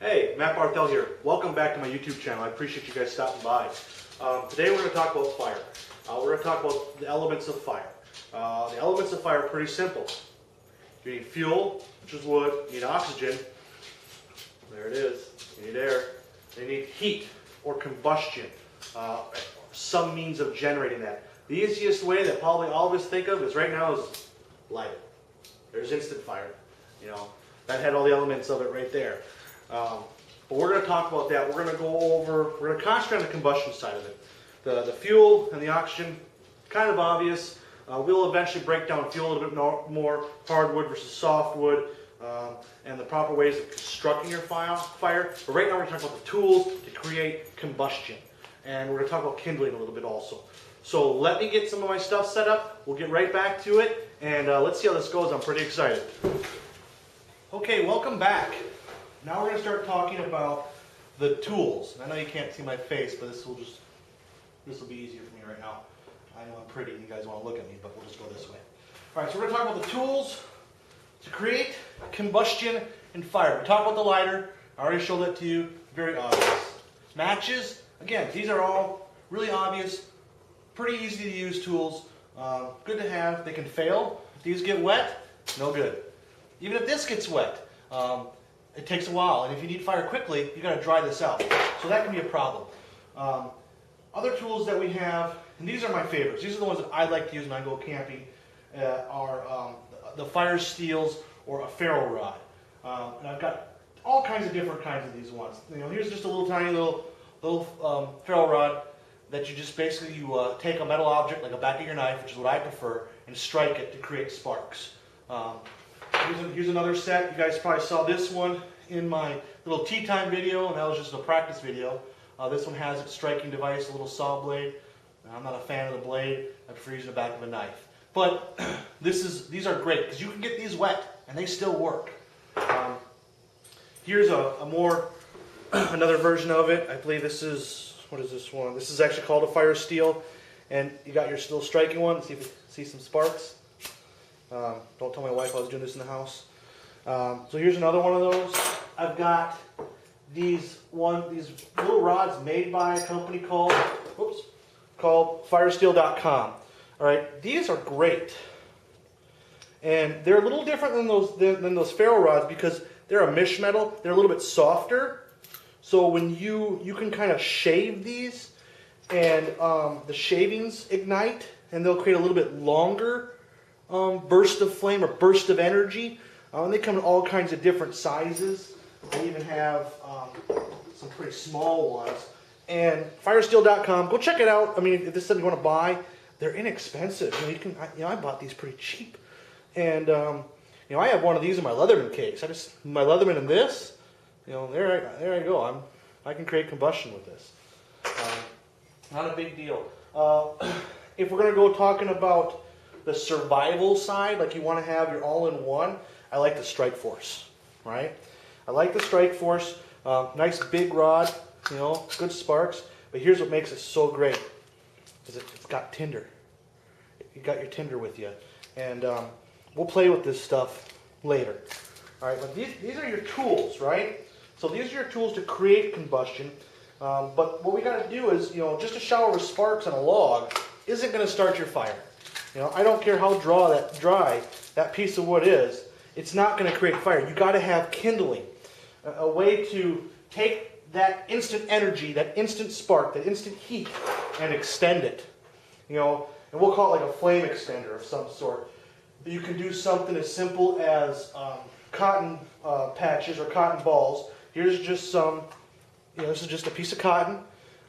Hey, Matt Barthel here. Welcome back to my YouTube channel. I appreciate you guys stopping by. Today we're going to talk about fire. We're going to talk about the elements of fire. The elements of fire are pretty simple. You need fuel, which is wood. You need oxygen. There it is. You need air. You need heat or combustion. Some means of generating that. The easiest way that probably all of us think of is right now is light it. There's instant fire. You know, that had all the elements of it right there. But we're going to talk about that. We're going to concentrate on the combustion side of it. The fuel and the oxygen, kind of obvious. We'll eventually break down fuel a little bit more, hardwood versus softwood, and the proper ways of constructing your fire. But right now we're going to talk about the tools to create combustion. And we're going to talk about kindling a little bit also. So let me get some of my stuff set up. We'll get right back to it, and let's see how this goes. I'm pretty excited. Okay, welcome back. Now we're going to start talking about the tools. I know you can't see my face, but this will be easier for me right now. I know I'm pretty and you guys want to look at me, but we'll just go this way. Alright, so we're going to talk about the tools to create combustion and fire. We talked about the lighter. I already showed that to you. Very obvious. Matches, again, these are all really obvious, pretty easy to use tools. Good to have. They can fail. If these get wet, no good. Even if this gets wet, it takes a while, and if you need fire quickly, you got to dry this out. So that can be a problem. Other tools that we have, and these are my favorites. These are the ones that I like to use when I go camping. Are the fire steels or a ferro rod, and I've got all kinds of different kinds of these ones. You know, here's just a little tiny little ferro rod that you just basically take a metal object like a back of your knife, which is what I prefer, and strike it to create sparks. Here's another set. You guys probably saw this one in my little tea time video, and that was just a practice video. This one has its striking device, a little saw blade. I'm not a fan of the blade. I prefer using the back of a knife. But these are great because you can get these wet and they still work. Here's another version of it. I believe this is, what is this one? This is actually called a fire steel, and you got your still striking one. See if you see some sparks. Don't tell my wife I was doing this in the house. So here's another one of those. I've got these little rods made by a company called firesteel.com. All right, these are great, and they're a little different than those ferro rods because they're a mesh metal. They're a little bit softer, so when you can kind of shave these, and the shavings ignite, and they'll create a little bit longer burst of flame or burst of energy. And they come in all kinds of different sizes. They even have some pretty small ones. And firesteel.com, go check it out. I mean, if this is something you want to buy, they're inexpensive. I bought these pretty cheap. And I have one of these in my Leatherman case. My Leatherman and this, there I go. I can create combustion with this. Not a big deal. If we're going to go talking about the survival side, like you want to have your all-in-one, I like the Strike Force, right? I like the Strike Force. Nice big rod, good sparks. But here's what makes it so great, is it's got tinder. You got your tinder with you. And we'll play with this stuff later. All right, but these are your tools, right? So these are your tools to create combustion. But what we got to do is, just a shower of sparks on a log isn't going to start your fire. I don't care how dry that piece of wood is, it's not going to create fire. You got to have kindling, a way to take that instant energy, that instant spark, that instant heat, and extend it. And we'll call it like a flame extender of some sort. You can do something as simple as cotton patches or cotton balls. Here's just some, this is just a piece of cotton,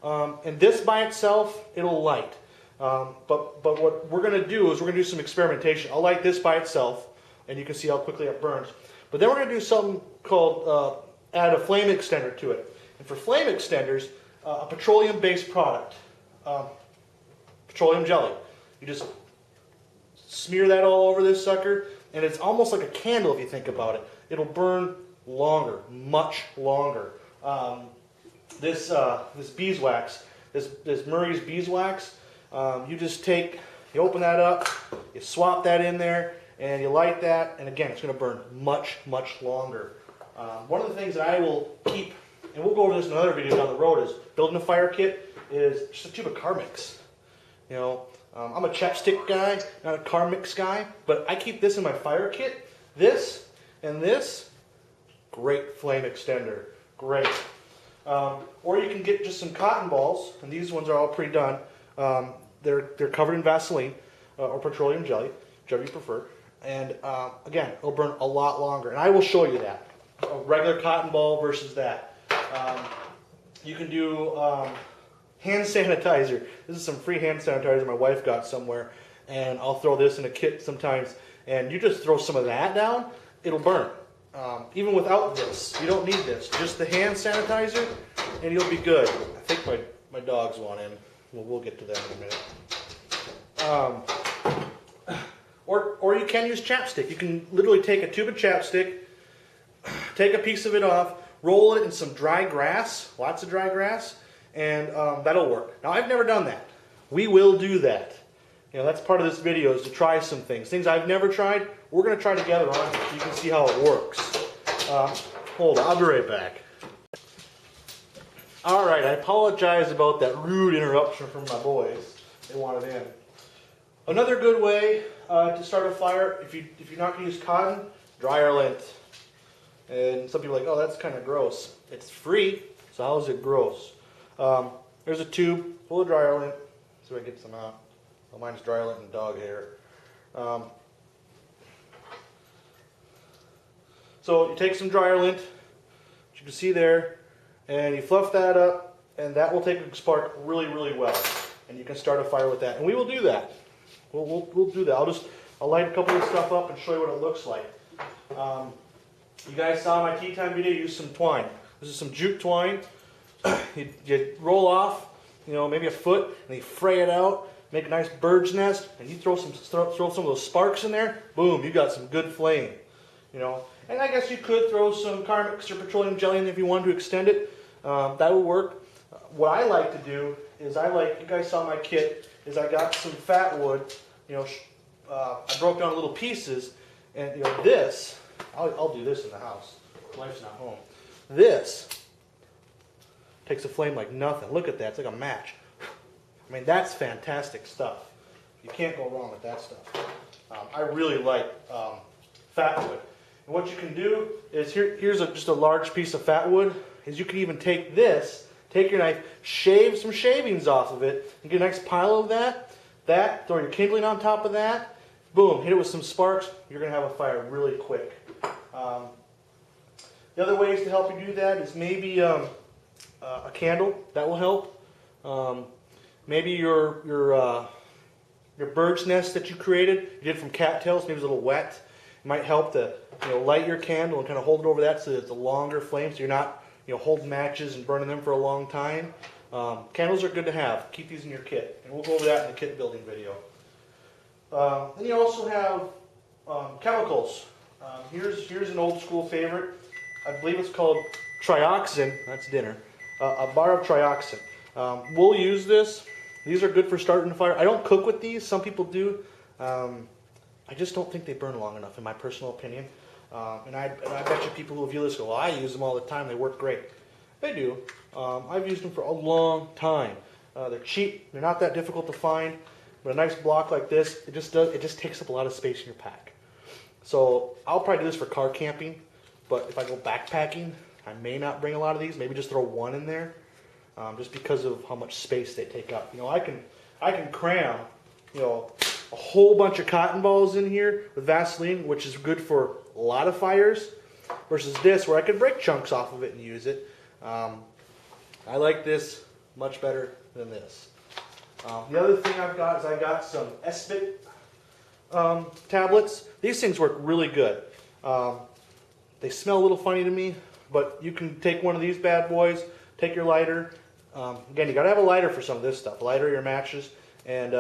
and this by itself, it'll light. But what we're going to do is we're going to do some experimentation. I'll light this by itself, and you can see how quickly it burns. But then we're going to do something called add a flame extender to it. And for flame extenders, a petroleum-based product, petroleum jelly. You just smear that all over this sucker, and it's almost like a candle if you think about it. It'll burn longer, much longer. This beeswax, this Murray's beeswax. You open that up, you swap that in there, and you light that, and again, it's going to burn much, much longer. One of the things that I will keep, and we'll go over this in another video down the road, is building a fire kit is just a tube of Carmix. You know, I'm a chapstick guy, not a Carmix guy, but I keep this in my fire kit. This and this, great flame extender, great. Or you can get just some cotton balls, and these ones are all pre-done. They're covered in Vaseline or petroleum jelly, whichever you prefer. And again, it'll burn a lot longer. And I will show you that. A regular cotton ball versus that. You can do hand sanitizer. This is some free hand sanitizer my wife got somewhere. And I'll throw this in a kit sometimes. And you just throw some of that down, it'll burn. Even without this, you don't need this. Just the hand sanitizer, and you'll be good. I think my dogs want in. We'll get to that in a minute. Or you can use chapstick. You can literally take a tube of chapstick, take a piece of it off, roll it in some dry grass, lots of dry grass, and that'll work. Now, I've never done that. We will do that. You know, that's part of this video, is to try some things. Things I've never tried, we're going to try together on it so you can see how it works. Hold on, I'll be right back. Alright, I apologize about that rude interruption from my boys. They wanted in. Another good way to start a fire, if you're not going to use cotton, dryer lint. And some people are like, oh, that's kind of gross. It's free, so how is it gross? There's a tube full of dryer lint. So I get some out. Well, mine's dryer lint and dog hair. So you take some dryer lint, which you can see there, and you fluff that up, and that will take a spark really, really well. And you can start a fire with that. And we will do that. We'll do that. I'll light a couple of stuff up and show you what it looks like. You guys saw my tea time video, use some twine. This is some jute twine. You roll off, you know, maybe a foot, and you fray it out, make a nice bird's nest, and you throw some of those sparks in there, boom, you got some good flame. You know, and I guess you could throw some Carmix or petroleum jelly in if you wanted to extend it. That will work. What I like to do is you guys saw my kit, is I got some fat wood, you know, I broke down little pieces, and you know, this, I'll do this in the house. Wife's not home. This takes a flame like nothing. Look at that, it's like a match. I mean, that's fantastic stuff. You can't go wrong with that stuff. I really like fat wood. And what you can do is, here's just a large piece of fat wood, is you can even take this, take your knife, shave some shavings off of it, and get a nice pile of that, throw your kindling on top of that, boom, hit it with some sparks, you're going to have a fire really quick. The other ways to help you do that is maybe a candle, that will help. Maybe your bird's nest that you created, you did from cattails, maybe it's a little wet. It might help to light your candle and kind of hold it over that so that it's a longer flame, so you're not holding matches and burning them for a long time. Candles are good to have. Keep these in your kit, and we'll go over that in the kit building video. Then you also have chemicals. Here's an old school favorite. I believe it's called trioxin. That's dinner. A bar of trioxin. We'll use this. These are good for starting a fire. I don't cook with these. Some people do. I just don't think they burn long enough, in my personal opinion. And I bet you people who view this go, well, I use them all the time. They work great. They do. I've used them for a long time. They're cheap. They're not that difficult to find. But a nice block like this, it just takes up a lot of space in your pack. So I'll probably do this for car camping. But if I go backpacking, I may not bring a lot of these. Maybe just throw one in there, just because of how much space they take up. I can cram, a whole bunch of cotton balls in here with Vaseline, which is good for a lot of fires, versus this, where I could break chunks off of it and use it. I like this much better than this. The other thing I've got is I got some Espit tablets. These things work really good. They smell a little funny to me, but you can take one of these bad boys, take your lighter. Again, you got to have a lighter for some of this stuff. Lighter your matches and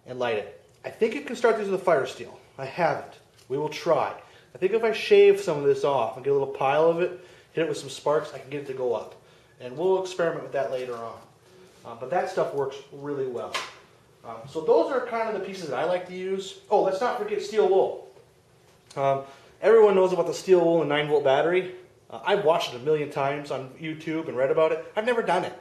light it. I think you can start these with a fire steel. I haven't. We will try. I think if I shave some of this off and get a little pile of it, hit it with some sparks, I can get it to go up. And we'll experiment with that later on. But that stuff works really well. So those are kind of the pieces that I like to use. Oh, let's not forget steel wool. Everyone knows about the steel wool and 9-volt battery. I've watched it a million times on YouTube and read about it. I've never done it.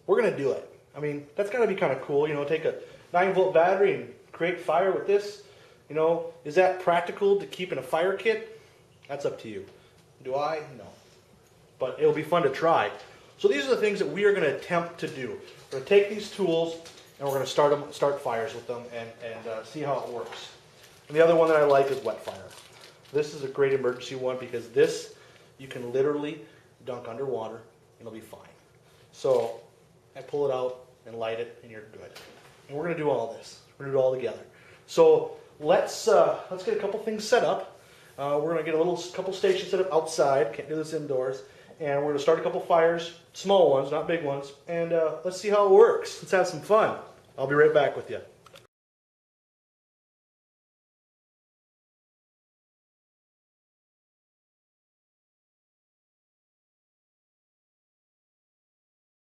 We're going to do it. I mean, that's got to be kind of cool, you know, take a 9-volt battery and create fire with this. You know, is that practical to keep in a fire kit? That's up to you. Do I? No. But it'll be fun to try. So these are the things that we are going to attempt to do. We're going to take these tools and we're going to start fires with them and see how it works. And the other one that I like is wet fire. This is a great emergency one because this you can literally dunk underwater and it'll be fine. So I pull it out and light it and you're good. And we're going to do all this. We're going to do it all together. So let's get a couple things set up. We're going to get a couple stations set up outside. Can't do this indoors. And we're going to start a couple fires, small ones, not big ones. And let's see how it works. Let's have some fun. I'll be right back with you.